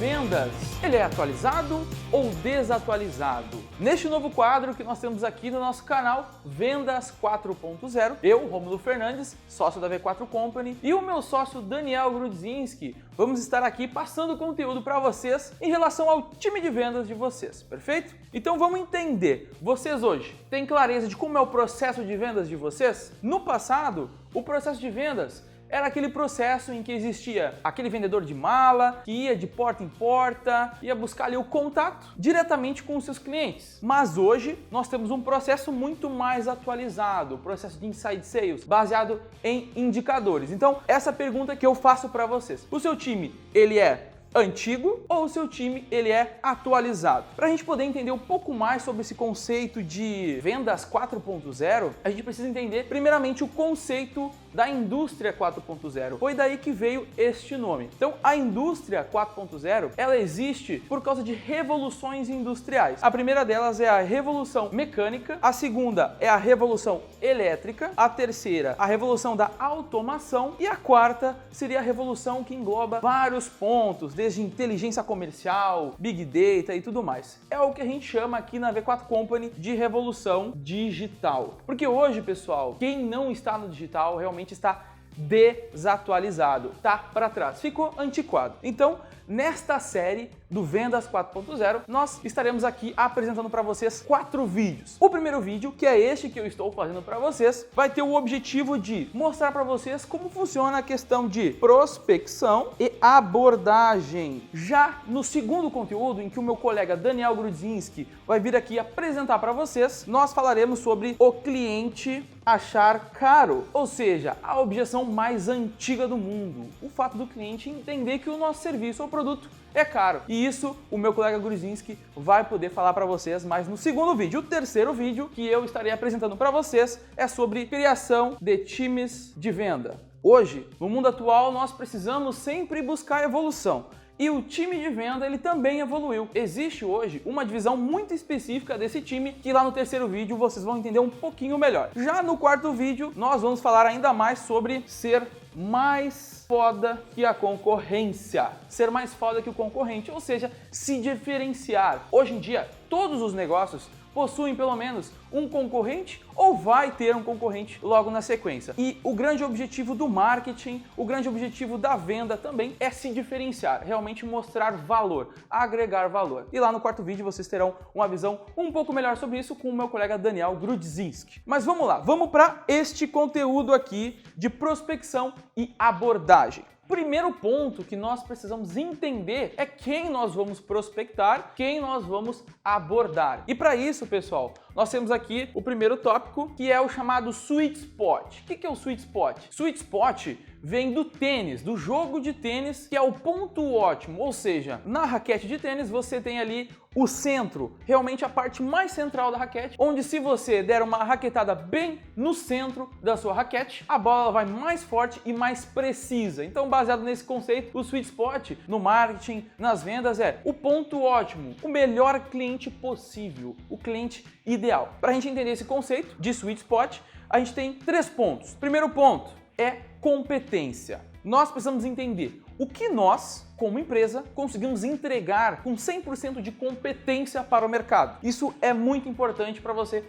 vendas, ele é atualizado ou desatualizado? Neste novo quadro que nós temos aqui no nosso canal, Vendas 4.0, eu, Rômulo Fernandes, sócio da V4 Company, e o meu sócio Daniel Grudzinski, vamos estar aqui passando conteúdo para vocês em relação ao time de vendas de vocês, perfeito? Então vamos entender, vocês hoje têm clareza de como é o processo de vendas de vocês? No passado, o processo de vendas era aquele processo em que existia aquele vendedor de mala que ia de porta em porta, ia buscar ali o contato diretamente com os seus clientes. Mas hoje nós temos um processo muito mais atualizado, o processo de inside sales, baseado em indicadores. Então, essa pergunta que eu faço para vocês: o seu time, ele é antigo ou o seu time ele é atualizado? Para a gente poder entender um pouco mais sobre esse conceito de vendas 4.0, a gente precisa entender primeiramente o conceito da indústria 4.0. Foi daí que veio este nome. Então, a indústria 4.0, ela existe por causa de revoluções industriais. A primeira delas é a revolução mecânica, a segunda é a revolução elétrica, a terceira, a revolução da automação e a quarta seria a revolução que engloba vários pontos, desde inteligência comercial, big data e tudo mais. É o que a gente chama aqui na V4 Company de revolução digital. Porque hoje, pessoal, quem não está no digital realmente está desatualizado, tá para trás, ficou antiquado. Então, nesta série do Vendas 4.0, nós estaremos aqui apresentando para vocês 4 vídeos. O primeiro vídeo, que é este que eu estou fazendo para vocês, vai ter o objetivo de mostrar para vocês como funciona a questão de prospecção e abordagem. Já no segundo conteúdo, em que o meu colega Daniel Grudzinski vai vir aqui apresentar para vocês, nós falaremos sobre o cliente achar caro, ou seja, a objeção mais antiga do mundo, o fato do cliente entender que o nosso serviço ou produto é caro. E isso o meu colega Grudzinski vai poder falar para vocês mais no segundo vídeo. O terceiro vídeo que eu estarei apresentando para vocês é sobre criação de times de venda. Hoje, no mundo atual, nós precisamos sempre buscar evolução. E o time de venda, ele também evoluiu. Existe hoje uma divisão muito específica desse time, que lá no terceiro vídeo vocês vão entender um pouquinho melhor. Já no quarto vídeo, nós vamos falar ainda mais sobre ser mais foda que a concorrência. Ser mais foda que o concorrente, ou seja, se diferenciar. Hoje em dia, todos os negócios possuem pelo menos um concorrente ou vai ter um concorrente logo na sequência. E o grande objetivo do marketing, o grande objetivo da venda também é se diferenciar, realmente mostrar valor, agregar valor. E lá no quarto vídeo vocês terão uma visão um pouco melhor sobre isso com o meu colega Daniel Grudzinski. Mas vamos lá, vamos para este conteúdo aqui de prospecção e abordagem. Primeiro ponto que nós precisamos entender é quem nós vamos prospectar, quem nós vamos abordar. E para isso, pessoal, nós temos aqui o primeiro tópico, que é o chamado sweet spot. O que é o sweet spot? Sweet spot vem do tênis, do jogo de tênis, que é o ponto ótimo, ou seja, na raquete de tênis você tem ali o centro, realmente a parte mais central da raquete, onde se você der uma raquetada bem no centro da sua raquete, a bola vai mais forte e mais precisa. Então, baseado nesse conceito, o sweet spot no marketing, nas vendas é o ponto ótimo, o melhor cliente possível, o cliente ideal. Para a gente entender esse conceito de sweet spot, a gente tem 3 pontos. Primeiro ponto é competência. Nós precisamos entender o que nós, como empresa, conseguimos entregar com 100% de competência para o mercado. Isso é muito importante para você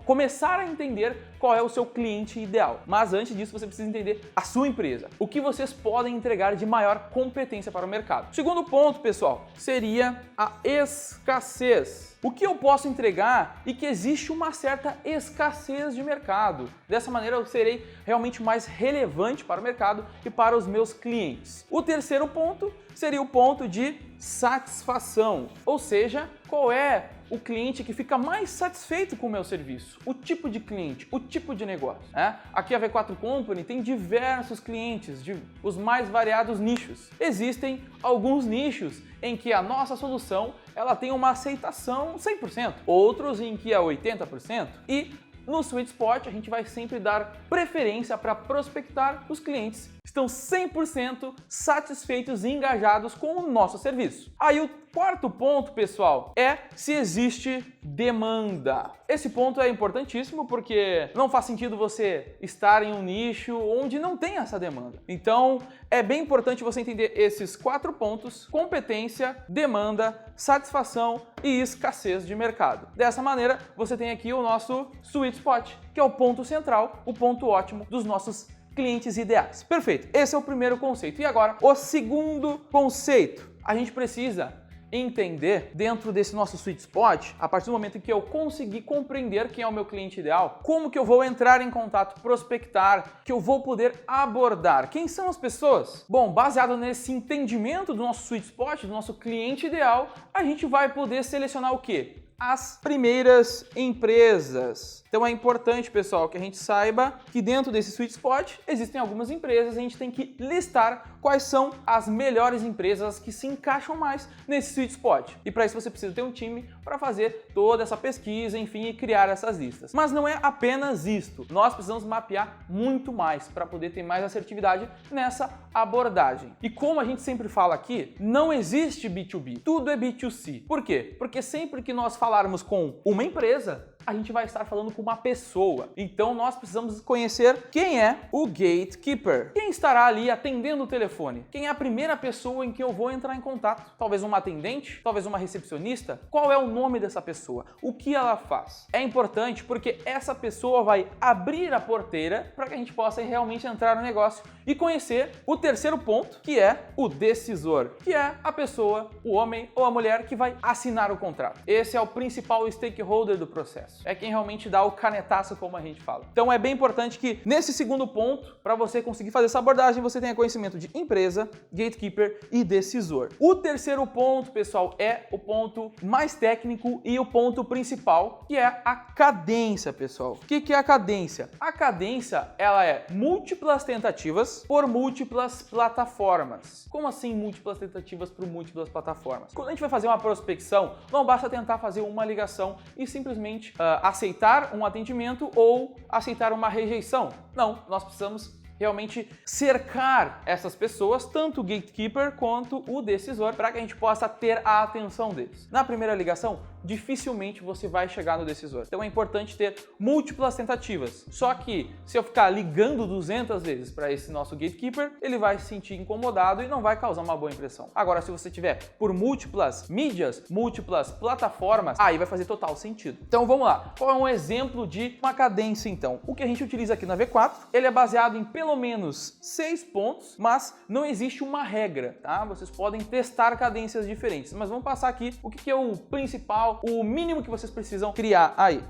começar a entender qual é o seu cliente ideal. Mas antes disso, você precisa entender a sua empresa. O que vocês podem entregar de maior competência para o mercado. Segundo ponto, pessoal, seria a escassez. O que eu posso entregar e que existe uma certa escassez de mercado. Dessa maneira, eu serei realmente mais relevante para o mercado e para os meus clientes. O terceiro ponto seria o ponto de satisfação, ou seja, qual é o cliente que fica mais satisfeito com o meu serviço, o tipo de cliente, o tipo de negócio. Aqui a V4 Company tem diversos clientes de os mais variados nichos. Existem alguns nichos em que a nossa solução ela tem uma aceitação 100%, outros em que é 80% e no sweet spot a gente vai sempre dar preferência para prospectar os clientes que estão 100% satisfeitos e engajados com o nosso serviço. Aí o Quarto ponto, pessoal, é se existe demanda. Esse ponto é importantíssimo porque não faz sentido você estar em um nicho onde não tem essa demanda. Então, é bem importante você entender esses 4 pontos: competência, demanda, satisfação e escassez de mercado. Dessa maneira, você tem aqui o nosso sweet spot, que é o ponto central, o ponto ótimo dos nossos clientes ideais. Perfeito, esse é o primeiro conceito. E agora, o segundo conceito. A gente precisa entender dentro desse nosso sweet spot, a partir do momento em que eu conseguir compreender quem é o meu cliente ideal, como que eu vou entrar em contato, prospectar, que eu vou poder abordar. Quem são as pessoas? Bom, baseado nesse entendimento do nosso sweet spot, do nosso cliente ideal, a gente vai poder selecionar o quê? As primeiras empresas. Então é importante, pessoal, que a gente saiba que dentro desse sweet spot existem algumas empresas e a gente tem que listar quais são as melhores empresas que se encaixam mais nesse sweet spot. E para isso você precisa ter um time para fazer toda essa pesquisa, enfim, e criar essas listas. Mas não é apenas isto. Nós precisamos mapear muito mais para poder ter mais assertividade nessa abordagem. E como a gente sempre fala aqui, não existe B2B, tudo é B2C. Por quê? Porque sempre que nós falarmos com uma empresa, a gente vai estar falando com uma pessoa. Então nós precisamos conhecer quem é o gatekeeper. Quem estará ali atendendo o telefone? Quem é a primeira pessoa em que eu vou entrar em contato? Talvez uma atendente? Talvez uma recepcionista? Qual é o nome dessa pessoa? O que ela faz? É importante porque essa pessoa vai abrir a porteira para que a gente possa realmente entrar no negócio e conhecer o terceiro ponto, que é o decisor, que é a pessoa, o homem ou a mulher que vai assinar o contrato. Esse é o principal stakeholder do processo. É quem realmente dá o canetaço, como a gente fala. Então é bem importante que nesse segundo ponto, para você conseguir fazer essa abordagem, você tenha conhecimento de empresa, gatekeeper e decisor. O terceiro ponto, pessoal, é o ponto mais técnico e o ponto principal, que é a cadência, pessoal. O que é a cadência? A cadência, ela é múltiplas tentativas por múltiplas plataformas. Como assim múltiplas tentativas por múltiplas plataformas? Quando a gente vai fazer uma prospecção, não basta tentar fazer uma ligação e simplesmente aceitar um atendimento ou aceitar uma rejeição. Não, nós precisamos realmente cercar essas pessoas, tanto o gatekeeper quanto o decisor, para que a gente possa ter a atenção deles. Na primeira ligação, dificilmente você vai chegar no decisor. Então é importante ter múltiplas tentativas. Só que se eu ficar ligando 200 vezes para esse nosso gatekeeper, ele vai se sentir incomodado e não vai causar uma boa impressão. Agora, se você tiver por múltiplas mídias, múltiplas plataformas, aí vai fazer total sentido. Então vamos lá. Qual é um exemplo de uma cadência, então? O que a gente utiliza aqui na V4, ele é baseado em pelo menos 6 pontos, mas não existe uma regra, tá? Vocês podem testar cadências diferentes, mas vamos passar aqui o que é o principal, o mínimo que vocês precisam criar aí.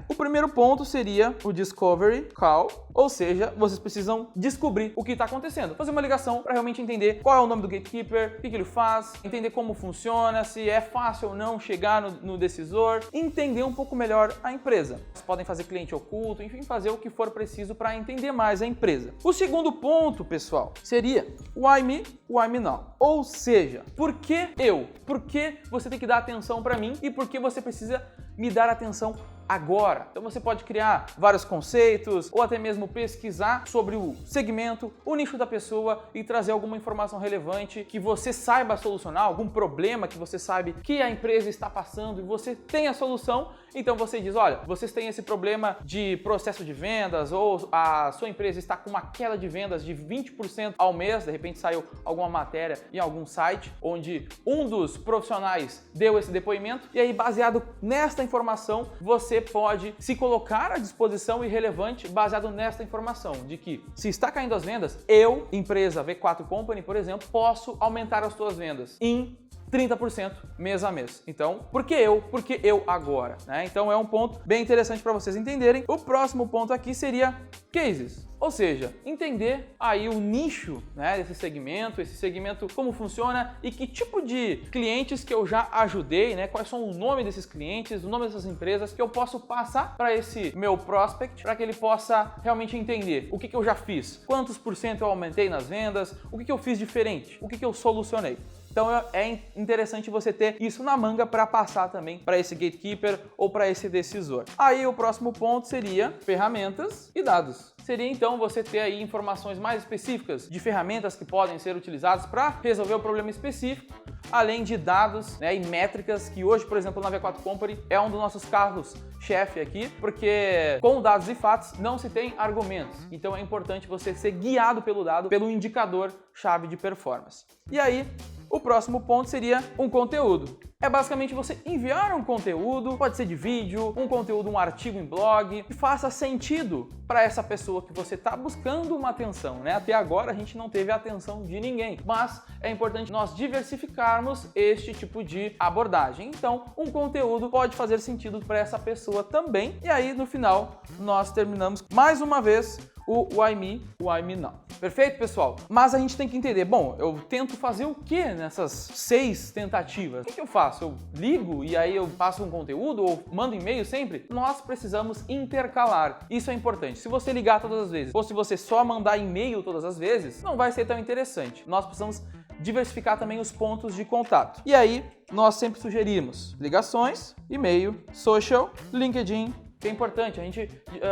O primeiro ponto seria o Discovery Call, ou seja, vocês precisam descobrir o que está acontecendo, fazer uma ligação para realmente entender qual é o nome do gatekeeper, o que ele faz, entender como funciona, se é fácil ou não chegar no decisor, entender um pouco melhor a empresa. Vocês podem fazer cliente oculto, enfim, fazer o que for preciso para entender mais a empresa. O segundo ponto, pessoal, seria Why Me, Why Me Now? Ou seja, por que eu? Por que você tem que dar atenção para mim e por que você precisa me dar atenção agora? Então você pode criar vários conceitos ou até mesmo pesquisar sobre o segmento, o nicho da pessoa e trazer alguma informação relevante que você saiba solucionar, algum problema que você sabe que a empresa está passando e você tem a solução. Então você diz, olha, vocês têm esse problema de processo de vendas ou a sua empresa está com uma queda de vendas de 20% ao mês, de repente saiu alguma matéria em algum site onde um dos profissionais deu esse depoimento e aí baseado nesta informação você pode se colocar à disposição e relevante baseado nesta informação de que se está caindo as vendas, eu, empresa V4 Company, por exemplo, posso aumentar as suas vendas em 30% mês a mês. Então, por que eu? Por que eu agora? Né? Então é um ponto bem interessante para vocês entenderem. O próximo ponto aqui seria cases. Ou seja, entender aí o nicho, né, desse segmento, esse segmento como funciona e que tipo de clientes que eu já ajudei, né, quais são o nome desses clientes, o nome dessas empresas que eu posso passar para esse meu prospect, para que ele possa realmente entender o que eu já fiz, quantos por cento eu aumentei nas vendas, o que eu fiz diferente, o que eu solucionei. Então é interessante você ter isso na manga para passar também para esse gatekeeper ou para esse decisor. Aí o próximo ponto seria ferramentas e dados. Seria então você ter aí informações mais específicas de ferramentas que podem ser utilizadas para resolver o problema específico, além de dados, né, e métricas que hoje, por exemplo, na V4 Company é um dos nossos carros-chefe aqui, porque com dados e fatos não se tem argumentos. Então é importante você ser guiado pelo dado, pelo indicador-chave de performance. E aí, o próximo ponto seria um conteúdo. É basicamente você enviar um conteúdo, pode ser de vídeo, um conteúdo, um artigo em blog, que faça sentido para essa pessoa que você está buscando uma atenção, né? Até agora a gente não teve a atenção de ninguém, mas é importante nós diversificarmos este tipo de abordagem. Então, um conteúdo pode fazer sentido para essa pessoa também. E aí, no final, nós terminamos mais uma vez o Why Me, Why Me Now. Perfeito, pessoal? Mas a gente tem que entender, bom, eu tento fazer o que nessas 6 tentativas? O que eu faço? Eu ligo e aí eu passo um conteúdo ou mando e-mail sempre? Nós precisamos intercalar. Isso é importante. Se você ligar todas as vezes ou se você só mandar e-mail todas as vezes, não vai ser tão interessante. Nós precisamos diversificar também os pontos de contato. E aí, nós sempre sugerimos ligações, e-mail, social, LinkedIn. Que é importante, a gente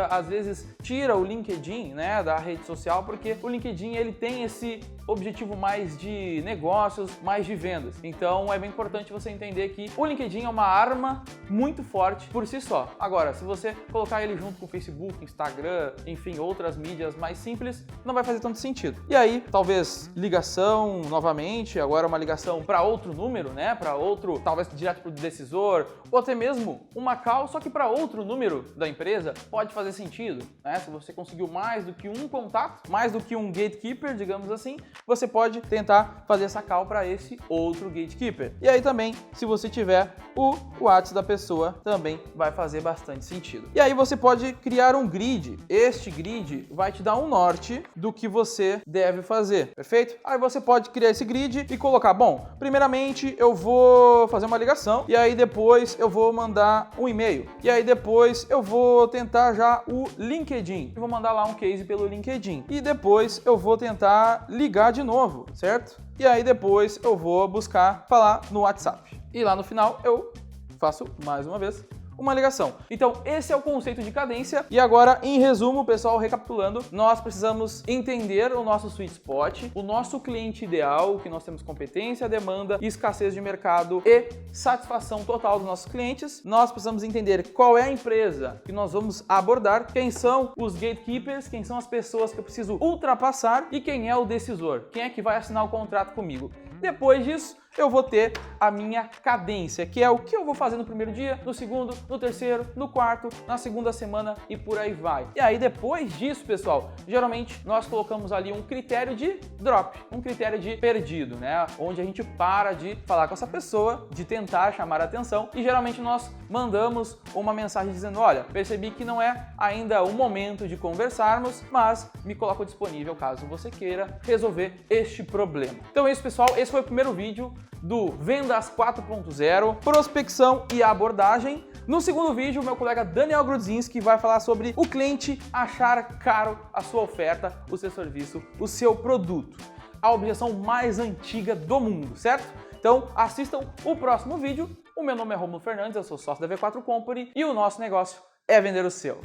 às vezes tira o LinkedIn, né, da rede social, porque o LinkedIn ele tem esse objetivo mais de negócios, mais de vendas. Então é bem importante você entender que o LinkedIn é uma arma muito forte por si só. Agora, se você colocar ele junto com o Facebook, Instagram, enfim, outras mídias mais simples, não vai fazer tanto sentido. E aí, talvez ligação novamente, agora uma ligação para outro número, né, para outro, talvez direto para o decisor, ou até mesmo uma call, só que para outro número da empresa, pode fazer sentido, né? Se você conseguiu mais do que um contato, mais do que um gatekeeper, digamos assim, você pode tentar fazer essa call para esse outro gatekeeper. E aí também, se você tiver o WhatsApp da pessoa, também vai fazer bastante sentido. E aí você pode criar um grid. Este grid vai te dar um norte do que você deve fazer, perfeito? Aí você pode criar esse grid e colocar, bom, primeiramente eu vou fazer uma ligação, e aí depois eu vou mandar um e-mail, e aí depois eu vou tentar já o LinkedIn. Eu vou mandar lá um case pelo LinkedIn. E depois eu vou tentar ligar de novo, certo? E aí depois eu vou buscar falar no WhatsApp. E lá no final eu faço mais uma vez uma ligação. Então, esse é o conceito de cadência. E agora, em resumo, pessoal, recapitulando, nós precisamos entender o nosso sweet spot, o nosso cliente ideal, que nós temos competência, demanda, escassez de mercado e satisfação total dos nossos clientes. Nós precisamos entender qual é a empresa que nós vamos abordar, quem são os gatekeepers, quem são as pessoas que eu preciso ultrapassar e quem é o decisor, quem é que vai assinar o contrato comigo. Depois disso, eu vou ter a minha cadência, que é o que eu vou fazer no primeiro dia, no segundo, no terceiro, no quarto, na segunda semana e por aí vai. E aí depois disso, pessoal, geralmente nós colocamos ali um critério de drop, um critério de perdido, né? Onde a gente para de falar com essa pessoa, de tentar chamar a atenção e geralmente nós mandamos uma mensagem dizendo, olha, percebi que não é ainda o momento de conversarmos, mas me coloco disponível caso você queira resolver este problema. Então é isso, pessoal, esse foi o primeiro vídeo do Vendas 4.0, prospecção e abordagem. No segundo vídeo, meu colega Daniel Grudzinski vai falar sobre o cliente achar caro a sua oferta, o seu serviço, o seu produto. A objeção mais antiga do mundo, certo? Então, assistam o próximo vídeo. O meu nome é Romulo Fernandes, eu sou sócio da V4 Company e o nosso negócio é vender o seu.